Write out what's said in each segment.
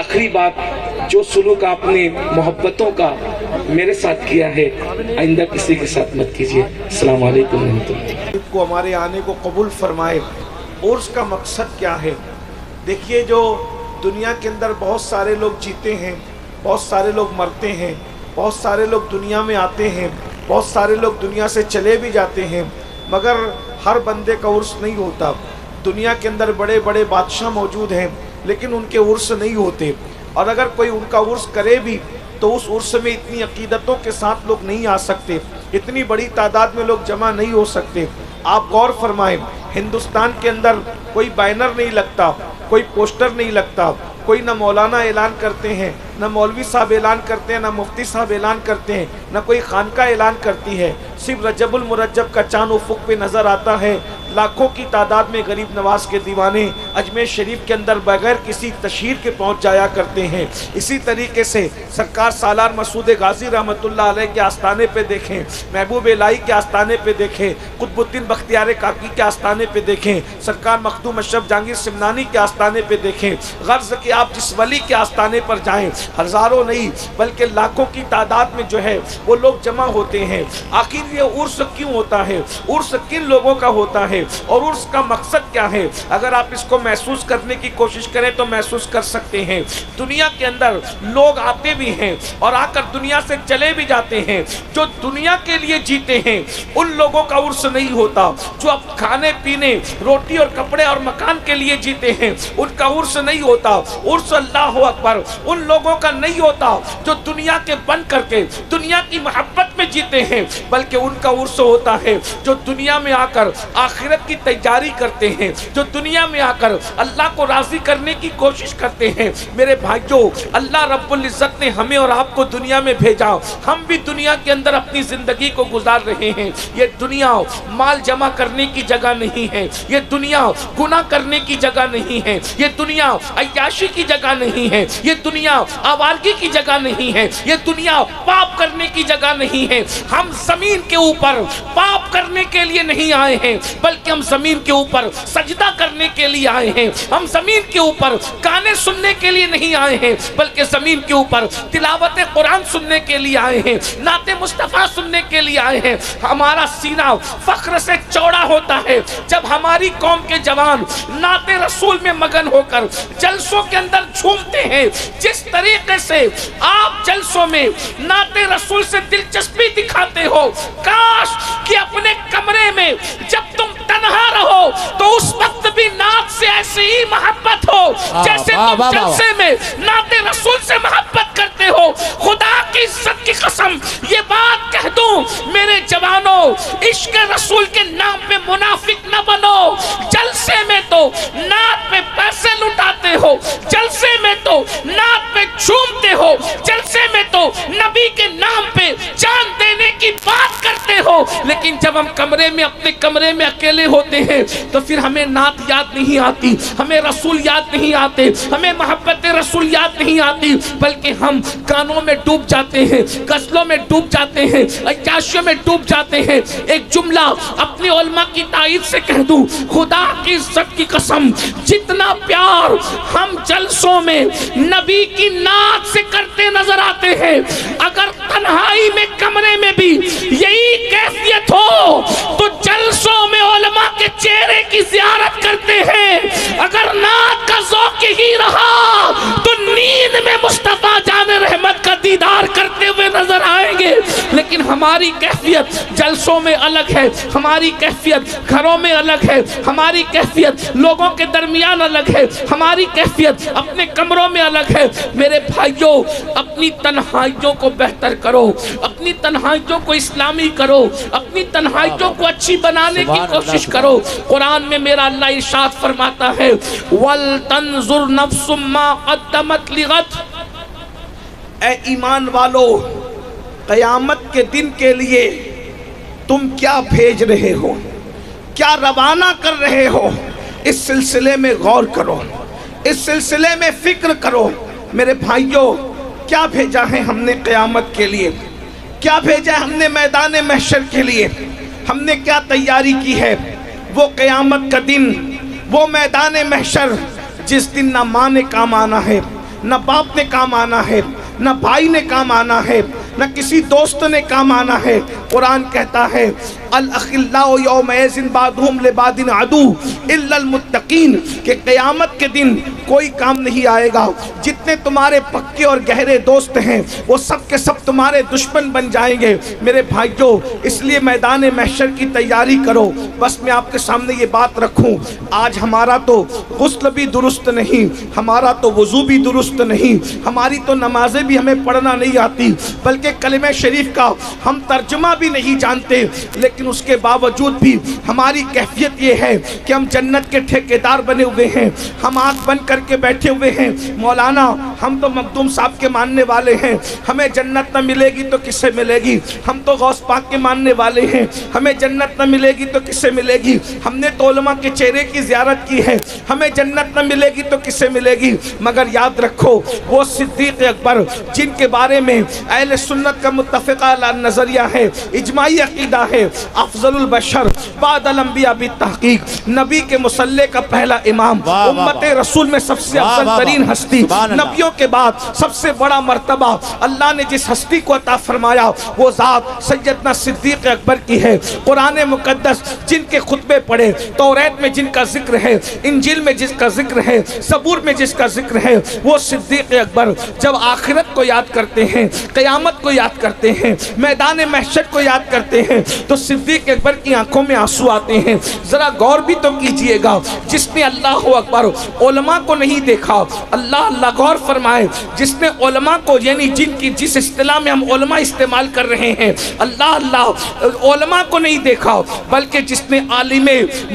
آخری بات، جو سلوک آپ نے محبتوں کا میرے ساتھ کیا ہے آئندہ کسی کے ساتھ مت کیجیے۔ السلام علیکم ورحمۃ اللہ۔ کو ہمارے آنے کو قبول فرمائے۔ عرس کا مقصد کیا ہے؟ دیکھیے، جو دنیا کے اندر بہت سارے لوگ جیتے ہیں، بہت سارے لوگ مرتے ہیں، بہت سارے لوگ دنیا میں آتے ہیں، بہت سارے لوگ دنیا سے چلے بھی جاتے ہیں، مگر ہر بندے کا عرس نہیں ہوتا۔ دنیا کے اندر بڑے بڑے بادشاہ موجود ہیں لیکن ان کے عرس نہیں ہوتے، اور اگر کوئی ان کا عرس کرے بھی تو اس عرس میں اتنی عقیدتوں کے ساتھ لوگ نہیں آ سکتے، اتنی بڑی تعداد میں لوگ جمع نہیں ہو سکتے۔ آپ غور فرمائیں، ہندوستان کے اندر کوئی بینر نہیں لگتا، کوئی پوسٹر نہیں لگتا، کوئی نہ مولانا اعلان کرتے ہیں، نہ مولوی صاحب اعلان کرتے ہیں، نہ مفتی صاحب اعلان کرتے ہیں، نہ کوئی خانقاہ اعلان کرتی ہے۔ صرف رجب المرجب کا چاند افق پہ نظر آتا ہے، لاکھوں کی تعداد میں غریب نواز کے دیوانے اجمیر شریف کے اندر بغیر کسی تشہیر کے پہنچ جایا کرتے ہیں۔ اسی طریقے سے سرکار سالار مسعود غازی رحمۃ اللہ علیہ کے آستانے پہ دیکھیں، محبوب الہی کے آستانے پہ دیکھیں، قطب الدین بختیار کاکی کے آستانے پہ دیکھیں، سرکار مخدوم اشرف جہانگیر سمنانی کے آستانے پہ دیکھیں، غرض کہ آپ جس ولی کے آستانے پر جائیں ہزاروں نہیں بلکہ لاکھوں کی تعداد میں جو ہے وہ لوگ جمع ہوتے ہیں۔ آخر یہ عرس کیوں ہوتا ہے؟ عرس کن لوگوں کا ہوتا ہے اور عرس کا مقصد کیا ہے؟ اگر آپ اس کو محسوس کرنے کی کوشش کریں تو محسوس کر سکتے ہیں۔ دنیا کے اندر لوگ آتے بھی ہیں اور آ کر دنیا سے چلے بھی جاتے ہیں۔ جو دنیا کے لیے جیتے ہیں ان لوگوں کا عرس نہیں ہوتا۔ جو اب کھانے پینے، روٹی اور کپڑے اور مکان کے لیے جیتے ہیں ان کا عرس نہیں ہوتا۔ عرس اللہ اکبر ان لوگوں کا نہیں ہوتا جو دنیا کے بن کر کے دنیا کی محبت میں جیتے ہیں، بلکہ ان کا عرس ہوتا ہے جو دنیا میں آ کر آخرت کی تیاری کرتے ہیں، جو دنیا میں آ کر اللہ کو راضی کرنے کی کوشش کرتے ہیں۔ میرے بھائیوں، اللہ رب العزت نے ہمیں اور آپ کو دنیا میں بھیجا، ہم بھی دنیا کے اندر اپنی زندگی کو گزار رہے ہیں۔ یہ دنیا مال جمع کرنے کی جگہ نہیں ہے، یہ دنیا گناہ کرنے کی جگہ نہیں ہے، یہ دنیا عیاشی کی جگہ نہیں ہے، یہ دنیا آوارگی کی جگہ نہیں ہے، یہ دنیا پاپ کرنے کی جگہ نہیں ہے۔ ہم زمین کے اوپر پاپ کرنے کے لیے نہیں آئے ہیں بلکہ ہم زمین کے اوپر سجدہ کرنے کے لیے آئے ہیں۔ ہم زمین کے اوپر گانے سننے کے لیے نہیں آئے ہیں بلکہ زمین کے اوپر تلاوت قرآن سننے کے لیے آئے ہیں، نعت مصطفیٰ سننے کے لیے آئے ہیں۔ ہمارا سینہ فخر سے چوڑا ہوتا ہے جب ہماری قوم کے جوان نعت رسول میں مگن ہو کر جلسوں کے اندر جھومتے ہیں۔ جس طریقے سے آپ جلسوں میں نعت رسول سے دلچسپی دکھاتے ہو، کاش کہ اپنے کمرے میں جب تم تنہا رہو تو اس وقت بھی نعت سے ایسی ہی محبت ہو جیسے تم جلسے میں نعت رسول سے محبت کرتے ہو۔ خدا کی عزت کی قسم یہ بات کہہ دوں میرے جوانوں، عشق رسول کے نام پہ منافق نہ بنو۔ جلسے میں تو نعت پہ پیسے لٹاتے ہو، جلسے میں تو نعت پہ جھومتے ہو، جلسے میں تو نبی کے نام پہ جان دینے کی بات کرتے ہو، لیکن جب ہم کمرے میں اپنے کمرے میں اکیلے ہوتے ہیں تو پھر ہمیں نعت یاد نہیں آتی، ہمیں رسول یاد نہیں آتے، ہمیں محبت رسول یاد نہیں آتی، بلکہ ہم گانوں میں ڈوب جاتے ہیں، غزلوں میں ڈوب جاتے ہیں، عیاشیوں میں ڈوب جاتے ہیں۔ ایک جملہ اپنے علماء کی تائید سے کہہ دوں، خدا کی عزت کی قسم جتنا پیار ہم جلسوں میں نبی کی نعت سے کرتے نظر آتے ہیں، اگر تنہائی میں کمرے میں بھی یہی کیفیت ہو تو جلسوں میں علماء کے چہرے کی زیارت کرتے ہیں۔ اگر نعت کا ذوق ہی رہا تو نیند میں مصطفیٰ جان رحمت کا دیدار کرتے ہوئے نظر آئیں گے، لیکن ہماری کیفیت جلسوں میں الگ ہے، ہماری کیفیت گھروں میں الگ ہے، ہماری کیفیت لوگوں کے درمیان الگ ہے، ہماری کیفیت اپنے کمروں میں الگ ہے۔ میرے بھائیوں، اپنی تنہائیوں کو بہتر کرو، اپنی تنہائیوں کو اسلامی کرو، اپنی تنہائیوں کو اچھی بنانے کی کوشش کرو۔ قرآن میں میرا اللہ ارشاد فرماتا ہے وَلْتَنْظُرْ نَفْسٌ مَّا قَدَّمَتْ لِغَدٍ۔ اے ایمان والو، قیامت کے دن کے لیے تم کیا بھیج رہے ہو، کیا روانہ کر رہے ہو، اس سلسلے میں غور کرو، اس سلسلے میں فکر کرو۔ میرے بھائیوں، کیا بھیجا ہے ہم نے قیامت کے لیے، کیا بھیجا ہے ہم نے میدان محشر کے لیے، ہم نے کیا تیاری کی ہے؟ وہ قیامت کا دن، وہ میدان محشر جس دن نہ ماں نے کام آنا ہے، نہ باپ نے کام آنا ہے، نہ بھائی نے کام آنا ہے، نہ کسی دوست نے کام آنا ہے۔ قرآن کہتا ہے الاخلاء یومئذ بعضهم لبعض عدو الا المتقین، کہ قیامت کے دن کوئی کام نہیں آئے گا۔ جتنے تمہارے پکے اور گہرے دوست ہیں وہ سب کے سب تمہارے دشمن بن جائیں گے۔ میرے بھائیوں، اس لیے میدان محشر کی تیاری کرو۔ بس میں آپ کے سامنے یہ بات رکھوں، آج ہمارا تو غسل بھی درست نہیں، ہمارا تو وضو بھی درست نہیں، ہماری تو نمازیں بھی ہمیں پڑھنا نہیں آتی، بلکہ کلمہ شریف کا ہم ترجمہ بھی نہیں جانتے، لیکن اس کے باوجود بھی ہماری کیفیت یہ ہے کہ ہم جنت کے ٹھیکیدار بنے ہوئے ہیں۔ ہم آنکھ بند کر کے بیٹھے ہوئے ہیں، مولانا ہم تو مخدوم صاحب کے ماننے والے ہیں، ہمیں جنت نہ ملے گی تو کس سے ملے گی؟ ہم تو غوث پاک کے ماننے والے ہیں، ہمیں جنت نہ ملے گی تو کس سے ملے گی؟ ہم نے تو علماء کے چہرے کی زیارت کی ہے، ہمیں جنت نہ ملے گی تو کس سے ملے گی؟ مگر یاد رکھو وہ صدیق اکبر جن کے بارے میں اہل سنت کا متفقہ نظریہ ہے، اجماعی عقیدہ ہے، افضل البشر بعد الانبیاء بالتحقیق، نبی کے مصلی کا پہلا امام، امت رسول میں سب سے افضل ترین ہستی، نبیوں کے بعد سب سے بڑا مرتبہ اللہ نے جس ہستی کو عطا فرمایا وہ ذات سیدنا صدیق اکبر کی ہے۔ قرآن مقدس جن کے خطبے پڑھے، توریت میں جن کا ذکر ہے، انجیل میں جس کا ذکر ہے، زبور میں جس کا ذکر ہے، وہ صدیق اکبر جب آخرت کو یاد کرتے ہیں، قیامت کو یاد کرتے ہیں، میدان محشر کو یاد کرتے ہیں، تو صدیق اکبر کی آنکھوں میں آنسو آتے ہیں۔ ذرا غور بھی تو کیجئے گا، جس نے اللہ اکبر علماء کو نہیں دیکھا، اللہ غور فرمائے، جس نے علماء کو، یعنی جن کی جس اصطلاح میں ہم علماء استعمال کر رہے ہیں، اللہ علماء کو نہیں دیکھا، بلکہ جس نے عالم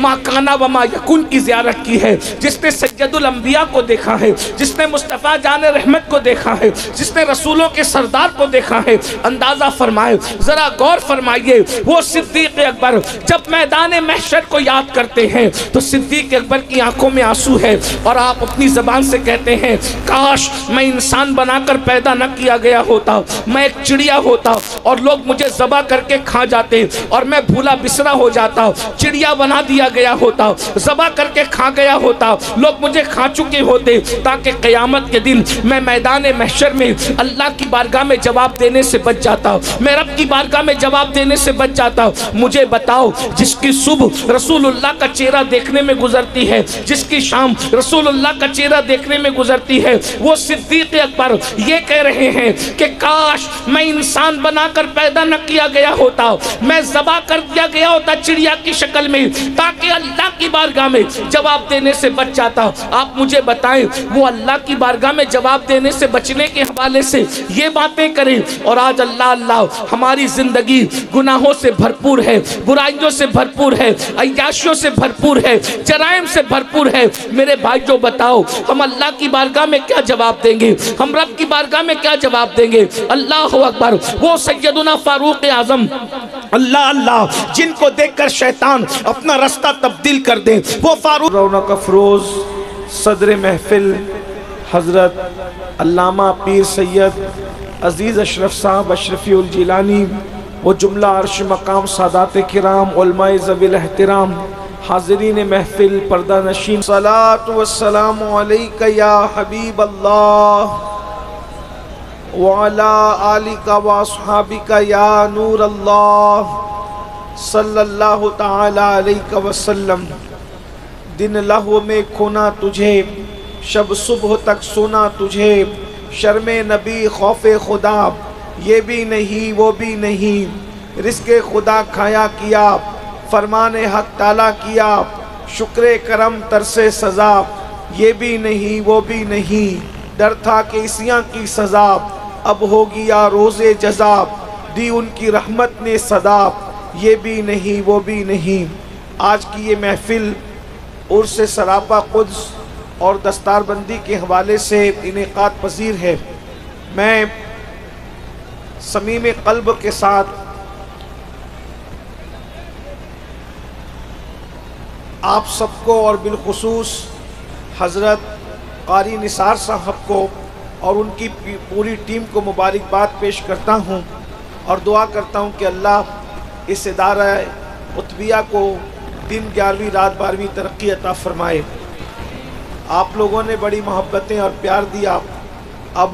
ما کان و ما یکون کی زیارت کی ہے، جس نے سید الانبیاء کو دیکھا ہے، جس نے مصطفیٰ جان رحمت کو دیکھا ہے، جس نے رسولوں کے سردار کو دیکھا ہے، اندازہ فرمائے، ذرا غور فرمائیے، وہ صدیق اکبر جب میدان محشر کو یاد کرتے ہیں تو صدیق اکبر کی آنکھوں میں آنسو ہے، اور آپ اپنی زبان سے کہتے ہیں کاش میں انسان بنا کر پیدا نہ کیا گیا ہوتا، میں ایک چڑیا ہوتا اور لوگ مجھے ذبح کر کے کھا جاتے، اور میں بھولا بسرا ہو جاتا، چڑیا بنا دیا گیا ہوتا، ذبح کر کے کھا گیا ہوتا، لوگ مجھے کھا چکے ہوتے، تاکہ قیامت کے دن میں میدان محشر میں اللہ کی بارگاہ میں جواب دینے سے بچ جاتا، میں رب کی بارگاہ میں جواب دینے سے بچ جاتا۔ مجھے بتاؤ، جس کی صبح رسول اللہ کا چہرہ دیکھنے میں گزرتی ہے، جس کی شام رسول اللہ کا چہرہ دیکھنے میں گزرتی ہے، وہ صدیق اکبر یہ کہہ رہے ہیں کہ کاش میں انسان بنا کر پیدا نہ کیا گیا ہوتا، میں ذبح کر دیا گیا ہوتا چڑیا کی شکل میں، تاکہ اللہ کی بارگاہ میں جواب دینے سے بچ جاتا۔ آپ مجھے بتائیں، وہ اللہ کی بارگاہ میں جواب دینے سے بچنے کے حوالے سے یہ باتیں کریں، اور آج اللہ ہماری زندگی گناہوں سے بھرپور ہے، برائیوں سے بھرپور ہے، عیاشیوں سے بھرپور ہے، جرائم سے بھرپور ہے۔ میرے بھائیوں بتاؤ، ہم اللہ کی بارگاہ میں کیا جواب دیں گے؟ ہم رب کی بارگاہ میں کیا جواب دیں گے؟ اللہ اکبر، وہ سیدنا فاروق اعظم اللہ جن کو دیکھ کر شیطان اپنا رستہ تبدیل کر دے، وہ فاروق رونق افروز صدر محفل حضرت علامہ پیر سید عزیز اشرف صاحب اشرفی الجیلانی، وہ جملہ عرش مقام سادات کرام علماء ذوی الاحترام، حاضرین محفل پردہ نشین، صلاۃ والسلام علیک یا حبیب اللہ وعلی آلک واصحابک یا نور اللہ صلی اللہ تعالی علیہ وسلم۔ دن لہو میں کھونا تجھے، شب صبح تک سونا تجھے، شرم نبی خوف خدا یہ بھی نہیں وہ بھی نہیں، رزق خدا کھایا کیا، فرمان حق تعالیٰ کیا، شکر کرم ترس سزا یہ بھی نہیں وہ بھی نہیں، ڈر تھا کہ عصیاں کی سزا اب ہوگی یا روز جزا، دی ان کی رحمت نے صدا یہ بھی نہیں وہ بھی نہیں۔ آج کی یہ محفل عرس سراپا قدس اور دستار بندی کے حوالے سے انعقاد پذیر ہے۔ میں صمیم قلب کے ساتھ آپ سب کو اور بالخصوص حضرت قاری نثار صاحب کو اور ان کی پوری ٹیم کو مبارکباد پیش کرتا ہوں، اور دعا کرتا ہوں کہ اللہ اس ادارہ قطبیہ کو دن 11ویں رات 12ویں ترقی عطا فرمائے۔ آپ لوگوں نے بڑی محبتیں اور پیار دیا، اب